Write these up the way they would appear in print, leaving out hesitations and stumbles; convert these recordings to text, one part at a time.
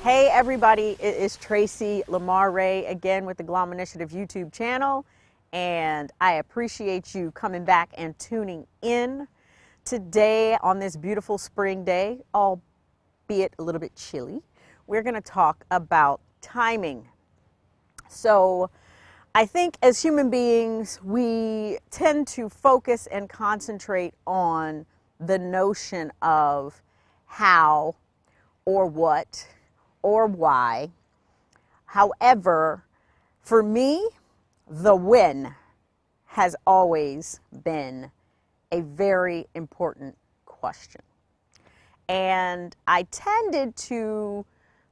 Hey everybody, it is Tracy Lamar Ray again with the Glom Initiative YouTube channel, and I appreciate you coming back and tuning in. Today on this beautiful spring day, albeit a little bit chilly, we're going to talk about timing. So I think as human beings, we tend to focus and concentrate on the notion of how or what or why. However, for me, the when has always been a very important question. And I tended to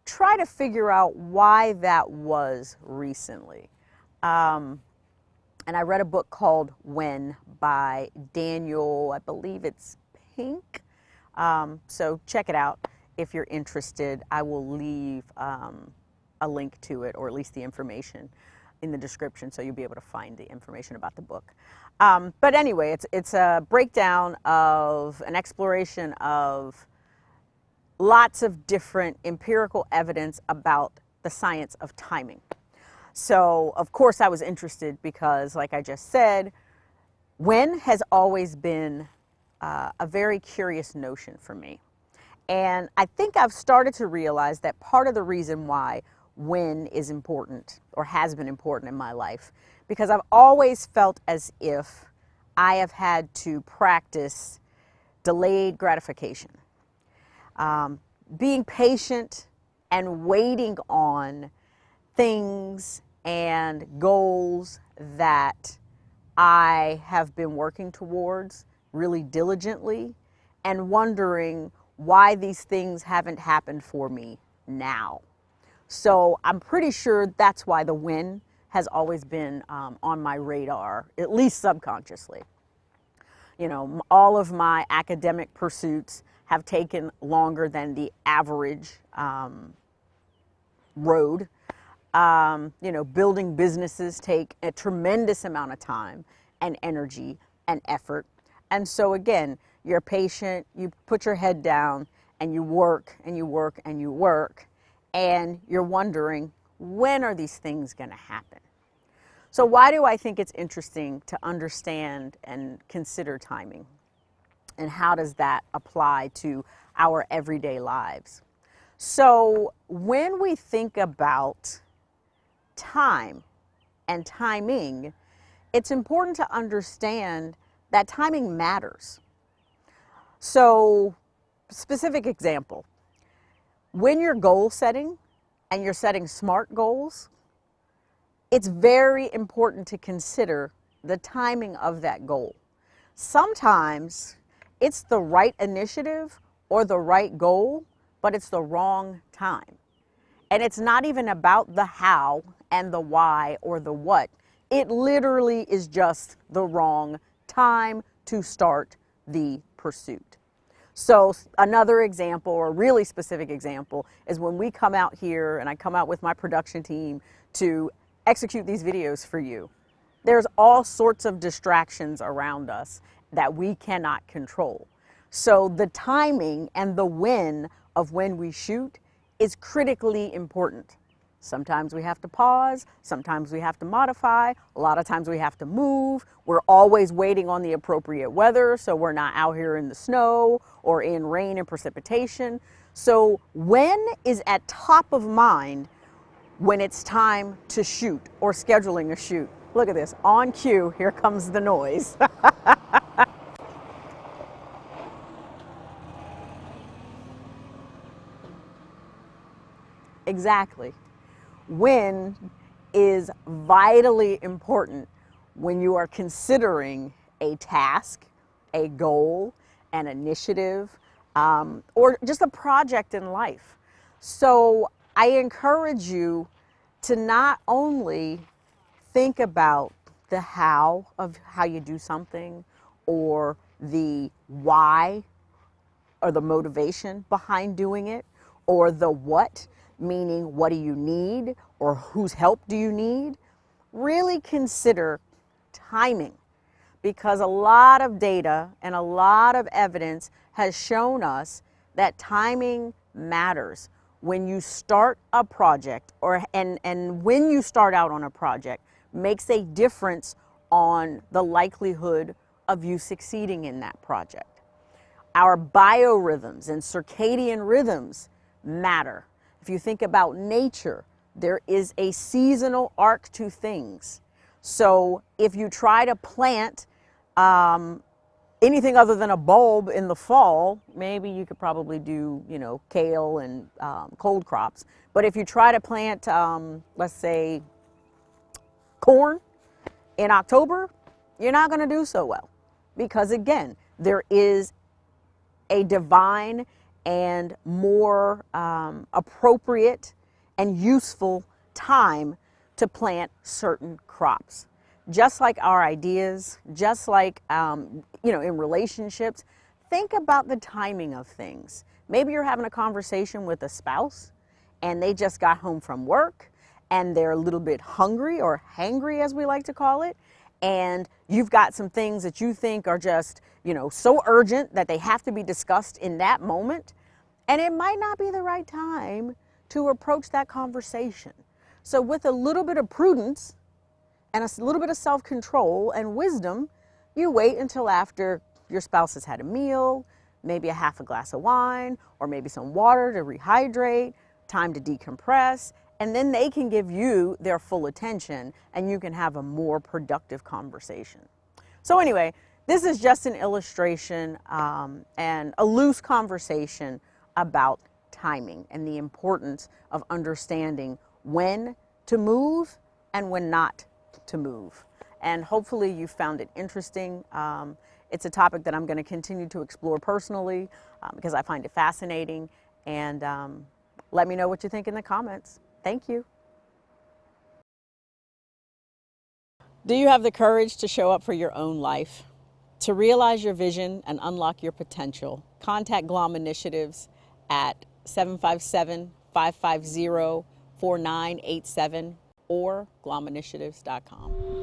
try to figure out why that was recently. And I read a book called When by Daniel, I believe it's Pink. So check it out if you're interested. I will leave a link to it, or at least the information in the description, so you'll be able to find the information about the book. But anyway, it's a breakdown of an exploration of lots of different empirical evidence about the science of timing. So, of course, I was interested because, like I just said, when has always been a very curious notion for me. And I think I've started to realize that part of the reason why when is important, or has been important in my life, because I've always felt as if I have had to practice delayed gratification. Being patient and waiting on things and goals that I have been working towards really diligently, and wondering why these things haven't happened for me now. So I'm pretty sure that's why the when has always been on my radar, at least subconsciously. You know, all of my academic pursuits have taken longer than the average road. You know, building businesses take a tremendous amount of time and energy and effort. And so again, you're patient, you put your head down, and you work and you work and you work, and you're wondering, when are these things going to happen? So why do I think it's interesting to understand and consider timing? And how does that apply to our everyday lives? So when we think about time and timing, it's important to understand that timing matters. So, specific example, when you're goal setting and you're setting SMART goals, it's very important to consider the timing of that goal. Sometimes it's the right initiative or the right goal, but it's the wrong time. And it's not even about the how and the why or the what. It literally is just the wrong time to start the pursuit. So another example, or a really specific example, is when we come out here and I come out with my production team to execute these videos for you. There's all sorts of distractions around us that we cannot control. So the timing and the when of when we shoot is critically important. Sometimes we have to pause, sometimes we have to modify, a lot of times we have to move. We're always waiting on the appropriate weather, so we're not out here in the snow or in rain and precipitation. So when is at top of mind when it's time to shoot or scheduling a shoot? Look at this, on cue, here comes the noise. Exactly. When is vitally important when you are considering a task, a goal, an initiative, or just a project in life. So I encourage you to not only think about the how of how you do something, or the why or the motivation behind doing it, or the what, meaning what do you need or whose help do you need. Really consider timing, because a lot of data and a lot of evidence has shown us that timing matters. when you start a project and when you start out on a project makes a difference on the likelihood of you succeeding in that project. Our biorhythms and circadian rhythms matter. If you think about nature, there is a seasonal arc to things. So if you try to plant anything other than a bulb in the fall, maybe you could probably do, kale and cold crops. But if you try to plant, let's say, corn in October, you're not going to do so well. Because again, there is a divine and more appropriate and useful time to plant certain crops. Just like our ideas, just like, in relationships, think about the timing of things. Maybe you're having a conversation with a spouse and they just got home from work and they're a little bit hungry or hangry, as we like to call it. And you've got some things that you think are just, so urgent that they have to be discussed in that moment. And it might not be the right time to approach that conversation. So with a little bit of prudence and a little bit of self-control and wisdom, you wait until after your spouse has had a meal, maybe a half a glass of wine, or maybe some water to rehydrate, time to decompress, and then they can give you their full attention and you can have a more productive conversation. So anyway, this is just an illustration and a loose conversation about timing and the importance of understanding when to move and when not to move. And hopefully you found it interesting. It's a topic that I'm going to continue to explore personally because I find it fascinating. And let me know what you think in the comments. Thank you. Do you have the courage to show up for your own life? To realize your vision and unlock your potential, contact GLOM Initiatives at 757-550-4987 or glominitiatives.com.